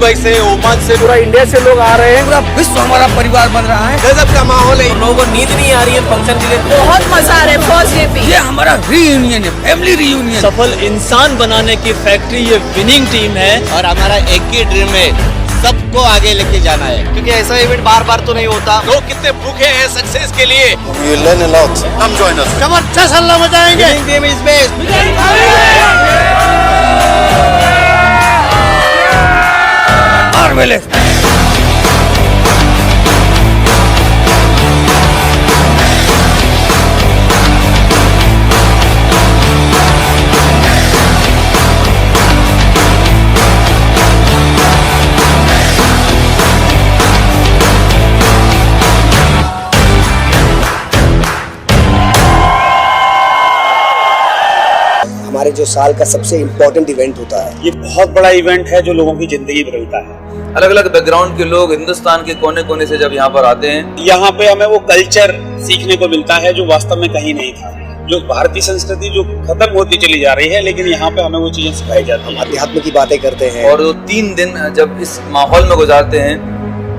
Dubai से, Oman से, पूरा इंडिया से लोग आ रहे हैं। पूरा विश्व हमारा परिवार बन रहा है। गजब का माहौल है। लोगों को नींद नहीं आ रही है फंक्शन के लिए। बहुत मजा आ रहा है फर्स्ट डे पे। ये हमारा रीयूनियन है, फैमिली रीयूनियन। सफल इंसान बनाने की फैक्ट्री ये विनिंग टीम है और हमारा एक ही ड्रीम है, सबको आगे लेके जाना है, क्योंकि ऐसा इवेंट बार बार तो नहीं होता। लोग कितने भूखे हैं सक्सेस के लिए। You learn a lot. Come join us. जबरदस्त हल्ला मचाएंगे। Winning team is best. Marvellous. हमारे जो साल का सबसे इम्पोर्टेंट इवेंट होता है। ये बहुत बड़ा इवेंट है जो लोगों की जिंदगी बदलता है। अलग अलग बैकग्राउंड के लोग हिंदुस्तान के कोने कोने से जब यहाँ पर आते हैं, यहाँ पे हमें वो कल्चर सीखने को मिलता है जो वास्तव में कहीं नहीं था। जो भारतीय संस्कृति जो खत्म होती चली जा रही है, लेकिन यहाँ पे हमें वो चीजें सिखाई जाती है। अध्यात्म की बातें करते हैं। और 3 दिन जब इस माहौल में गुजारते हैं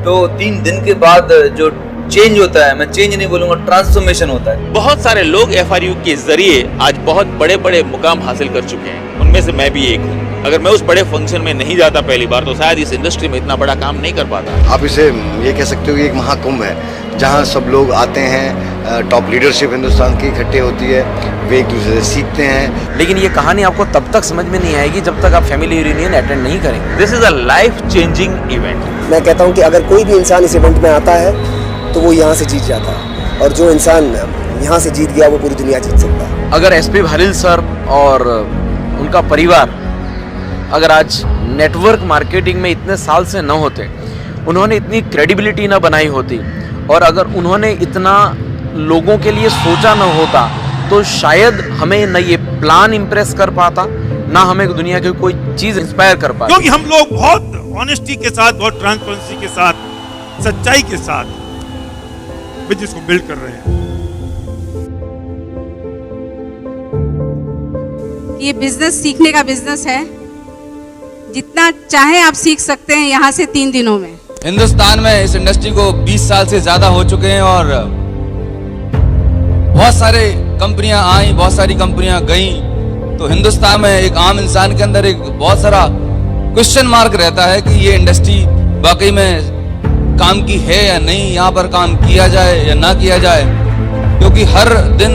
तो 3 दिन के बाद जो चेंज होता है, मैं चेंज नहीं बोलूंगा, ट्रांसफॉर्मेशन होता है। बहुत सारे लोग FRU के जरिए आज बहुत बड़े बड़े मुकाम हासिल कर चुके हैं, उनमें से मैं भी एक हूँ। अगर मैं उस बड़े फंक्शन में नहीं जाता पहली बार तो शायद इस इंडस्ट्री में इतना बड़ा काम नहीं कर पाता। आप इसे ये कह सकते हो कि एक महाकुंभ है, जहाँ सब लोग आते हैं, टॉप लीडरशिप हिंदुस्तान की इकट्ठे होती है, वे एक दूसरे से सीखते हैं। लेकिन ये कहानी आपको तब तक समझ में नहीं आएगी जब तक आप फैमिली रियूनियन अटेंड नहीं करेंगे। This is a life changing event. मैं कहता हूँ कि अगर कोई भी इंसान इस इवेंट में आता है तो वो यहाँ से जीत जाता है, और जो इंसान यहाँ से जीत गया वो पूरी दुनिया जीत सकता है। अगर SP भालिल सर और उनका परिवार अगर आज नेटवर्क मार्केटिंग में इतने साल से न होते, उन्होंने इतनी क्रेडिबिलिटी ना बनाई होती, और अगर उन्होंने इतना लोगों के लिए सोचा न होता, तो शायद हमें न ये प्लान इम्प्रेस कर पाता, ना हमें दुनिया की कोई चीज़ इंस्पायर कर पाता। क्योंकि हम लोग बहुत ऑनेस्टी के साथ, बहुत ट्रांसपेरेंसी के साथ, सच्चाई के साथ बिजनेस को बिल्ड कर रहे हैं। ये बिजनेस सीखने का बिजनेस है, जितना चाहे आप सीख सकते हैं यहाँ से 3 दिनों में। हिंदुस्तान में इस इंडस्ट्री को 20 साल से ज्यादा हो चुके हैं और बहुत सारे कंपनियां आई, बहुत सारी कंपनियां गई, तो हिंदुस्तान में एक आम इंसान के अंदर एक बहुत सारा क्वेश्चन मार्क रहता है कि ये इंडस्ट्री वाकई में काम की है या नहीं, यहाँ पर काम किया जाए या ना किया जाए, क्योंकि हर दिन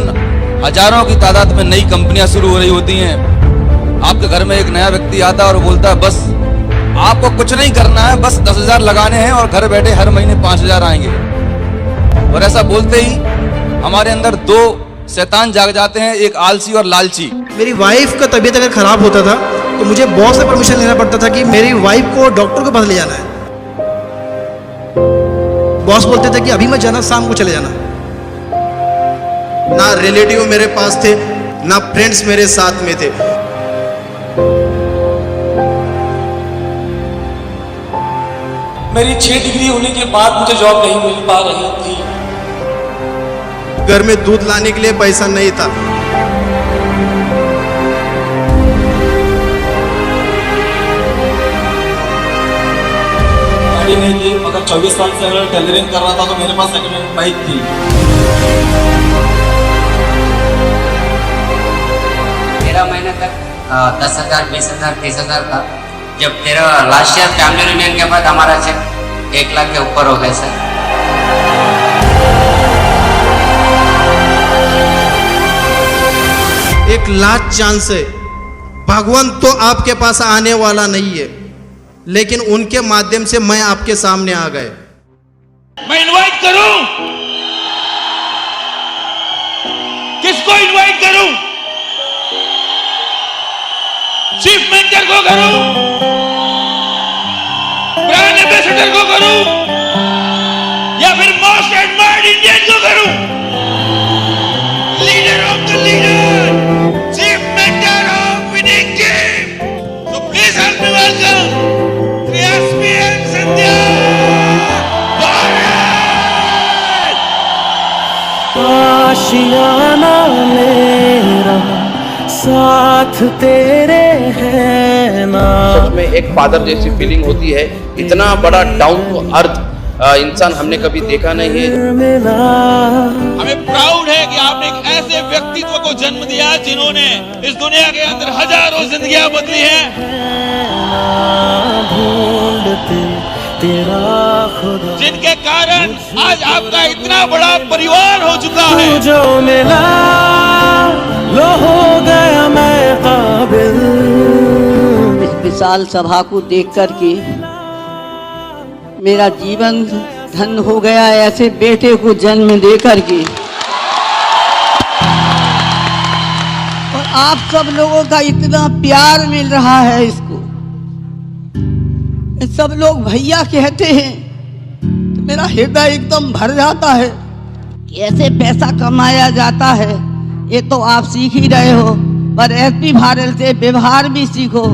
हजारों की तादाद में नई कंपनियां शुरू हो रही होती हैं। आपके घर में एक नया व्यक्ति आता है और बोलता है बस आपको कुछ नहीं करना है, बस 10,000 लगाने हैं और घर बैठे हर महीने 5,000 आएंगे। और ऐसा बोलते ही हमारे अंदर 2 शैतान जाग जाते हैं, एक आलसी और लालची। मेरी वाइफ का तबीयत अगर खराब होता था तो मुझे बॉस से परमिशन लेना पड़ता था कि मेरी वाइफ को डॉक्टर के पास ले जाना है। बॉस बोलते थे कि अभी मत जाना, शाम को चले जाना। ना रिलेटिव मेरे पास थे, ना फ्रेंड्स मेरे साथ में थे। मेरी 6 डिग्री होने के बाद मुझे जॉब नहीं मिल पा रही थी। घर में दूध लाने के लिए पैसा नहीं था। गाड़ी नहीं थी, मगर 24 साल से अगर टेलरिंग कर रहा था तो मेरे पास सेकंड हैंड बाइक थी। तेरह महीने तक 10,000, 20,000, 30,000 था। जब तेरा लास्ट ईयर फैमिली रियूनियन के बाद हमारा चेक 1 लाख के ऊपर हो गया सर। एक लास्ट चांस है। भगवान तो आपके पास आने वाला नहीं है, लेकिन उनके माध्यम से मैं आपके सामने आ गए। मैं इनवाइट करूं, किसको इनवाइट करूं? चीफ मेंटर को करूं, ब्रांड एम्बेसडर को करूं, या फिर मोस्ट एडमायर्ड इंडियन को करूं? Leader of the leader, chief mentor of winning team. So please help me welcome Kriyaspy and Sandhya Bharat। आशियाना मेरा साथ तेरे है ना। में एक फादर जैसी फीलिंग होती है। इतना बड़ा डाउन टू अर्थ इंसान हमने कभी देखा नहीं है। हमें प्राउड है कि आपने एक ऐसे व्यक्तित्व को जन्म दिया जिन्होंने इस दुनिया के अंदर हजारों जिंदगियां बदली हैं। जिनके कारण आज आपका इतना बड़ा परिवार हो चुका है। जो मिला लो हो गया मैं काबिल। इस विशाल सभा को देखकर के मेरा जीवन धन्य हो गया, ऐसे बेटे को जन्म देकर के। और आप सब लोगों का इतना प्यार मिल रहा है इसको, सब लोग भैया कहते हैं तो मेरा हृदय एकदम भर जाता है। कैसे पैसा कमाया जाता है ये तो आप सीख ही रहे हो, पर एसपी भारत से व्यवहार भी सीखो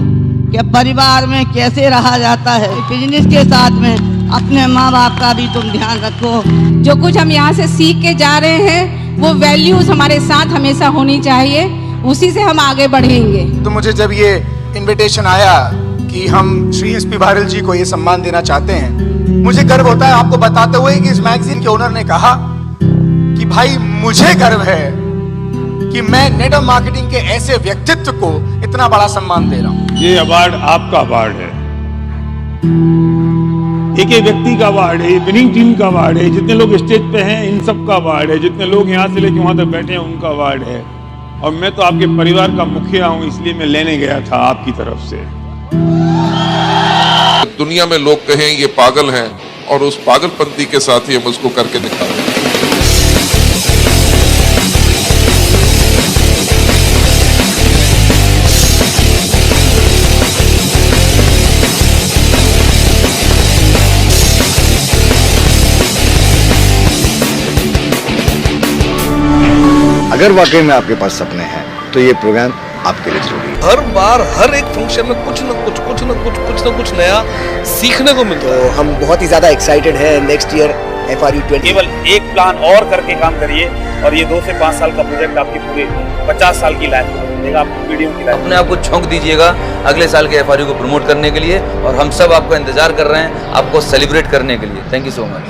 कि परिवार में कैसे रहा जाता है। बिजनेस के साथ में अपने माँ बाप का भी तुम ध्यान रखो। जो कुछ हम यहाँ से सीख के जा रहे हैं वो वैल्यूज हमारे साथ हमेशा होनी चाहिए, उसी से हम आगे बढ़ेंगे। तो मुझे जब ये इनविटेशन आया कि हम श्री एसपी भारत जी को ये सम्मान देना चाहते हैं, मुझे गर्व होता है आपको बताते हुए कि इस मैगजीन के ओनर ने कहा कि भाई मुझे गर्व है कि मैं नेटवर्क मार्केटिंग के ऐसे व्यक्तित्व को इतना बड़ा सम्मान दे रहा हूँ। ये अवार्ड आपका अवार्ड है, एक व्यक्ति का अवार्ड है, विनिंग टीम का अवार्ड है, जितने लोग स्टेज पे हैं इन सब का अवार्ड है, जितने लोग यहाँ से लेके वहां तक बैठे हैं उनका अवार्ड है। और मैं तो आपके परिवार का मुखिया हूँ, इसलिए मैं लेने गया था आपकी तरफ से। दुनिया में लोग कहें ये पागल हैं और उस पागलपंती के साथ ही हम उसको करके दिखा रहे हैं। अगर वाकई में आपके पास सपने हैं तो ये प्रोग्राम आपके लिए जरूरी है। हर बार हर एक फंक्शन में कुछ न कुछ नया सीखने को मिलता है। तो हम बहुत ही ज़्यादा एक्साइटेड हैं नेक्स्ट ईयर FRU 20। केवल एक प्लान और करके काम करिए और ये 2 से 5 साल का प्रोजेक्ट आपकी पूरी 50 साल की लाइफ में देगा, आपकी पीढ़ियों की लाइफ। अपने आप को झोंक दीजिएगा अगले साल के FRU को प्रमोट करने के लिए, और हम सब आपका इंतजार कर रहे हैं आपको सेलिब्रेट करने के लिए। Thank you so much.